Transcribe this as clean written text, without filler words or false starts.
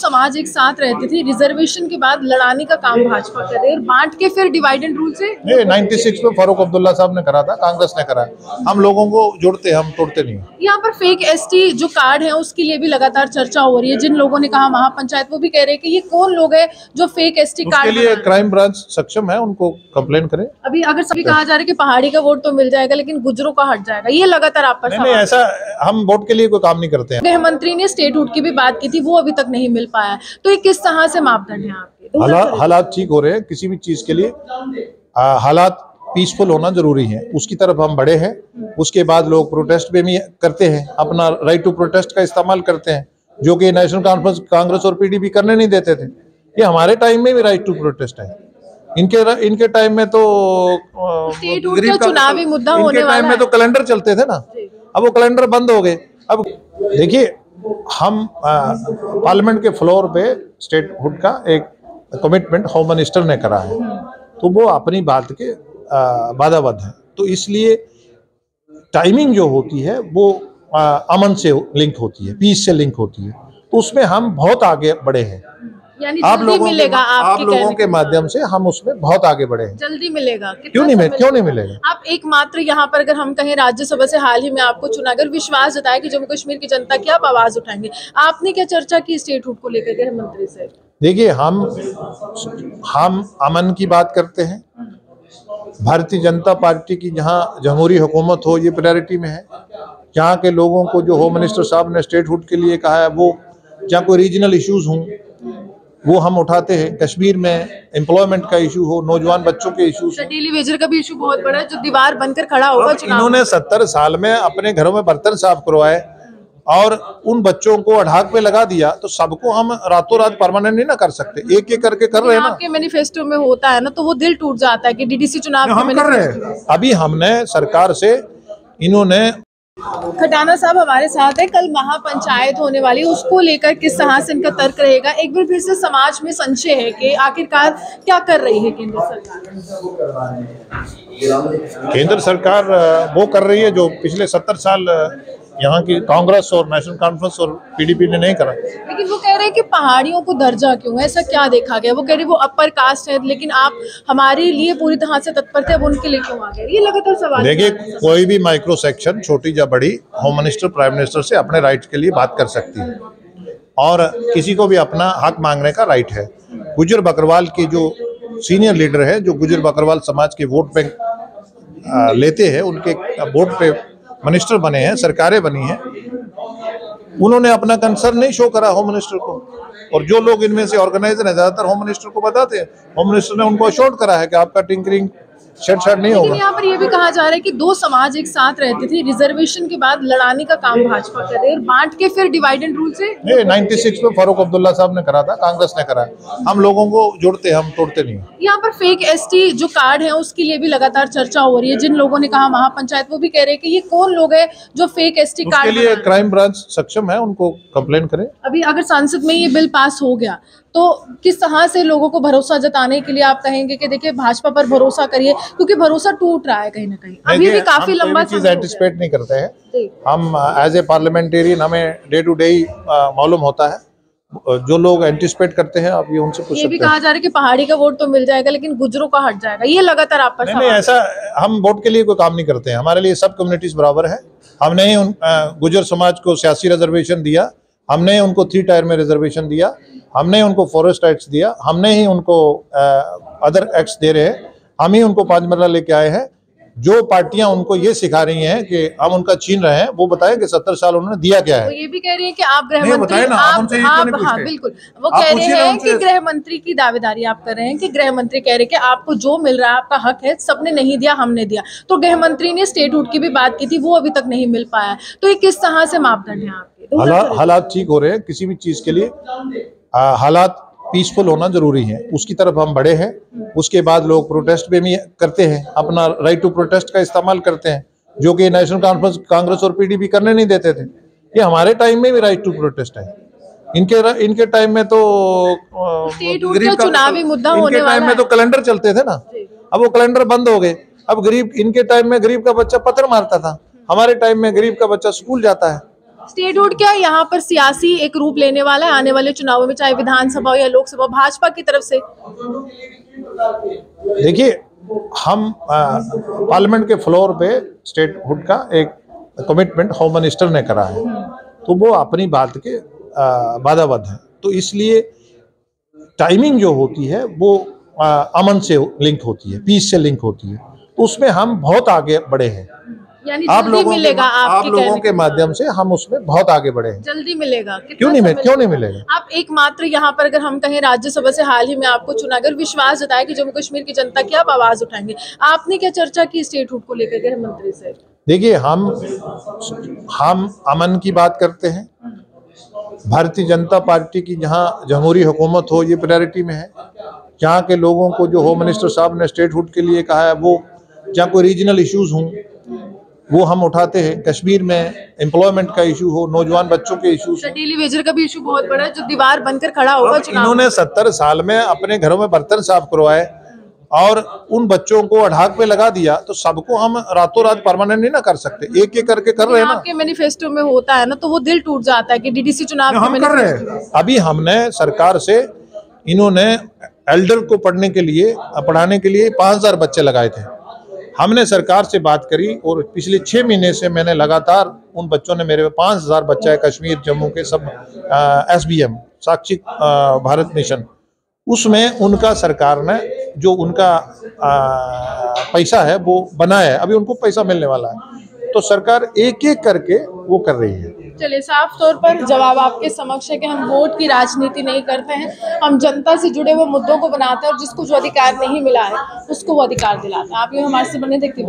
समाज एक साथ रहते थे, रिजर्वेशन के बाद लड़ाने का काम भाजपा कर रही है और बांट के फिर डिवाइड एंड रूल से 96 में फारूक अब्दुल्ला साहब ने करा था, कांग्रेस ने करा। हम लोगों को जोड़ते हैं, हम तोड़ते नहीं। यहाँ पर फेक एसटी जो कार्ड है उसके लिए भी लगातार चर्चा हो रही है। जिन लोगों ने कहा महापंचायत, वो भी कह रहे हैं कि ये कौन लोग है जो फेक एसटी कार्ड, उसके लिए क्राइम ब्रांच सक्षम है, उनको कंप्लेन करें। अभी अगर सभी कहा जा रहा है कि पहाड़ी का वोट तो मिल जाएगा लेकिन गुजरों का हट जाएगा, ये लगातार आप पर नहीं, ऐसा हम वोट के लिए कोई काम नहीं करते हैं। गृह मंत्री ने स्टेटहुड की भी बात की थी, वो अभी तक नहीं मिल पाया। तो ये किस तरह से मापदंड है आपके? हालात ठीक हो रहे हैं, किसी भी चीज के लिए हालात पीसफुल होना जरूरी है, उसकी तरफ हम बढ़े हैं। उसके बाद लोग प्रोटेस्ट पे भी करते हैं, अपना राइट टू प्रोटेस्ट का इस्तेमाल करते हैं, जो कि नेशनल कॉन्फ्रेंस, कांग्रेस और पीडीपी करने नहीं देते थे। ये हमारे टाइम में भी राइट टू प्रोटेस्ट है, इनके टाइम में तो चुनावी मुद्दा होने वाला टाइम में तो कैलेंडर चलते थे ना, अब वो कैलेंडर बंद हो गए। अब देखिए, हम पार्लियामेंट के फ्लोर पे स्टेटहुड का एक कमिटमेंट होम मिनिस्टर ने करा है, तो वो अपनी बात के वादाबद्ध है। तो इसलिए टाइमिंग जो होती है वो अमन से लिंक होती है, पीस से लिंक होती है, तो उसमें हम बहुत आगे बढ़े हैं। यानी जल्दी मिलेगा आप लोगों के माध्यम से हम उसमें बहुत आगे बढ़े हैं। जल्दी मिलेगा? क्यों नहीं मिलेगा? आप एकमात्र यहाँ पर, अगर हम कहें राज्यसभा से हाल ही में आपको चुना, अगर विश्वास जताया कि जम्मू कश्मीर की जनता की आप आवाज उठाएंगे, आपने क्या चर्चा की स्टेटहुड को लेकर गृह मंत्री से? देखिए, हम अमन की बात करते हैं। भारतीय जनता पार्टी की जहाँ जमहूरी हुकूमत हो, ये प्रायोरिटी में है। यहाँ के लोगों को जो होम मिनिस्टर साहब ने स्टेटहुड के लिए कहा है, वो जहाँ कोई रीजनल इश्यूज हों वो हम उठाते हैं। कश्मीर में एम्प्लॉयमेंट का इशू हो, नौजवान बच्चों के इशूज, डेली वेजर का भी इशू बहुत बड़ा है जो दीवार बनकर खड़ा होगा। इन्होंने 70 साल में अपने घरों में बर्तन साफ करवाए और उन बच्चों को अढ़ाक पे लगा दिया, तो सबको हम रातों रात परमानेंट नहीं ना कर सकते, एक एक करके कर रहे हैं ना। आपके मैनिफेस्टो में होता है ना, तो वो दिल टूट जाता है कि डीडीसी चुनाव हम कर रहे हैं। अभी हमने सरकार से, इन्होंने खटाना साहब हमारे साथ है, कल महापंचायत होने वाली, उसको लेकर किस तरह से इनका तर्क रहेगा? एक बार फिर से समाज में संशय है कि आखिरकार क्या कर रही है केंद्र सरकार? केंद्र सरकार वो कर रही है जो पिछले 70 साल यहाँ की कांग्रेस और नेशनल कॉन्फ्रेंस और पीडीपी ने नहीं करा। लेकिन वो कह रहे हैं कि पहाड़ियों को दर्जा क्यों है, ऐसा क्या देखा गया? वो कह रहे हैं वो अपर कास्ट है, लेकिन आप हमारे लिए पूरी तरह से तत्पर थे, अब उनके लिए क्यों आ गए? ये लगातार सवाल। देखिए, कोई भी माइक्रो सेक्शन, छोटी या बड़ी, होम मिनिस्टर, प्राइम मिनिस्टर से अपने राइट के लिए बात कर सकती है और किसी को भी अपना हक मांगने का राइट है। गुजर बकरवाल के जो सीनियर लीडर है, जो गुजर बकरवाल समाज के वोट बैंक लेते हैं, उनके वोट पे मिनिस्टर बने हैं, सरकारें बनी हैं, उन्होंने अपना कंसर्न नहीं शो करा होम मिनिस्टर को। और जो लोग इनमें से ऑर्गेनाइजर हैं, ज्यादातर होम मिनिस्टर को बताते हैं, होम मिनिस्टर ने उनको अश्योर्ड करा है कि आपका टिंकरिंग छेड़छाड़ नहीं होगा। यहाँ पर ये भी कहा जा रहा है कि दो समाज एक साथ रहते थे, रिजर्वेशन के बाद लड़ाने का काम भाजपा कर रही है और बांट के फिर डिवाइड एंड रूल से 96 में फारूक अब्दुल्ला साहब ने करा था, कांग्रेस ने करा। हम लोगों को जोड़ते हैं, हम तोड़ते नहीं। यहाँ पर फेक एसटी जो कार्ड है उसके लिए भी लगातार चर्चा हो रही है। जिन लोगों ने कहा महापंचायत, वो भी कह रहे हैं कि ये कौन लोग है जो फेक एसटी कार्ड, उसके लिए क्राइम ब्रांच सक्षम है, उनको कंप्लेन करें। अभी अगर संसद में ये बिल पास हो गया तो किस तरह से लोगों को भरोसा जताने के लिए आप कहेंगे कि देखिए भाजपा पर भरोसा करिए, क्योंकि भरोसा टूट रहा है कहीं ना कहीं, अभी भी काफी लंबा चीज एंटिसिपेट नहीं करते हैं हम। एज ए पार्लियामेंटेरियन हमें डे टू डे मालूम होता है, जो लोग एंटिसिपेट करते हैं आप ये उनसे पूछ सकते हैं। ये भी कहा जा रहा है कि पहाड़ी का वोट तो मिल जाएगा लेकिन गुजरों का हट जाएगा, ये लगातार आप पर नहीं, ऐसा हम वोट के लिए कोई काम नहीं करते हैं। हमारे लिए सब कम्युनिटीज बराबर है। हमने ही गुजर समाज को सियासी रिजर्वेशन दिया, हमने उनको 3 टायर में रिजर्वेशन दिया, हमने उनको फॉरेस्ट राइट्स दिया, हमने ही उनको अदर एक्ट्स दे रहे हैं, हम ही उनको 5 मरला लेके आए हैं। जो पार्टियां उनको ये सिखा रही हैं कि हम उनका छीन रहे हैं, वो बताएं कि 70 साल उन्होंने दिया क्या है। वो ये भी कह रही हैं कि आप गृह मंत्री, आप हाँ बिल्कुल, वो कह रहे हैं कि गृह मंत्री की दावेदारी आप कर रहे हैं कि गृह मंत्री कह रहे हैं कि आपको जो मिल रहा है आपका हक है, सबने नहीं दिया, हमने दिया। तो गृह मंत्री ने स्टेटहुड की भी बात की थी, वो अभी तक नहीं मिल पाया। तो ये किस तरह से मापदंड है आपके? हालात ठीक हो रहे हैं, किसी भी चीज के लिए हालात पीसफुल होना जरूरी है, उसकी तरफ हम बढ़े हैं। उसके बाद लोग प्रोटेस्ट पे भी करते हैं, अपना राइट टू प्रोटेस्ट का इस्तेमाल करते हैं, जो कि नेशनल कॉन्फ्रेंस, कांग्रेस और पीडीपी करने नहीं देते थे। ये हमारे टाइम में भी राइट टू प्रोटेस्ट है, इनके टाइम में तो चुनावी मुद्दा होने वाला टाइम में तो कैलेंडर चलते थे ना, अब वो कैलेंडर बंद हो गए। अब गरीब, इनके टाइम में गरीब का बच्चा पत्थर मारता था, हमारे टाइम में गरीब का बच्चा स्कूल जाता है। स्टेटहुड क्या यहाँ पर सियासी एक रूप लेने वाला है आने वाले चुनावों में, चाहे विधानसभा हो या लोकसभा, भाजपा की तरफ से? देखिए, हम पार्लियामेंट के फ्लोर पे स्टेटहुड का एक कमिटमेंट होम मिनिस्टर ने करा है, तो वो अपनी बात के वादाबद्ध है। तो इसलिए टाइमिंग जो होती है वो अमन से लिंक होती है, पीस से लिंक होती है, तो उसमें हम बहुत आगे बढ़े हैं। यानी आप लोगों के माध्यम से हम उसमें बहुत आगे बढ़े हैं। जल्दी मिलेगा? क्यों नहीं मिलेगा? आप एकमात्र यहाँ पर अगर हम कहें राज्यसभा से हाल ही में आपको चुना, अगर विश्वास जताया कि जम्मू कश्मीर की जनता की आप आवाज उठाएंगे, आपने क्या चर्चा की स्टेटहुड को लेकर गृह मंत्री से? देखिए, हम अमन की बात करते हैं। भारतीय जनता पार्टी की जहाँ जमहूरी हुकूमत हो ये प्रायोरिटी में है। जहाँ के लोगों को जो होम मिनिस्टर साहब ने स्टेटहुड के लिए कहा है, वो जहाँ कोई रीजनल इश्यूज हों वो हम उठाते हैं। कश्मीर में एम्प्लॉयमेंट का इशू हो, नौजवान बच्चों के इशूज, डेली वेजर का भी इशू बहुत बड़ा है जो दीवार बनकर खड़ा होगा। इन्होंने 70 साल में अपने घरों में बर्तन साफ करवाए और उन बच्चों को अढ़ाक पे लगा दिया, तो सबको हम रातों रात परमानेंट नहीं ना कर सकते, एक एक करके कर रहे हैं ना। आपके मैनिफेस्टो में होता है ना, तो वो दिल टूट जाता है कि डीडीसी चुनाव हम कर रहे हैं। अभी हमने सरकार से, इन्होंने एल्डर को पढ़ने के लिए, पढ़ाने के लिए 5000 बच्चे लगाए थे। हमने सरकार से बात करी और पिछले 6 महीने से मैंने लगातार उन बच्चों ने, मेरे 5000 बच्चा है कश्मीर जम्मू के, सब SBM साक्षी भारत मिशन, उसमें उनका सरकार ने जो उनका पैसा है वो बनाया है, अभी उनको पैसा मिलने वाला है। तो सरकार एक एक करके वो कर रही है। चलिए, साफ तौर पर जवाब आपके समक्ष है कि हम वोट की राजनीति नहीं करते हैं, हम जनता से जुड़े हुए मुद्दों को बनाते हैं और जिसको जो अधिकार नहीं मिला है उसको वो अधिकार दिलाते हैं। आप ये हमारे से बने देखते हैं।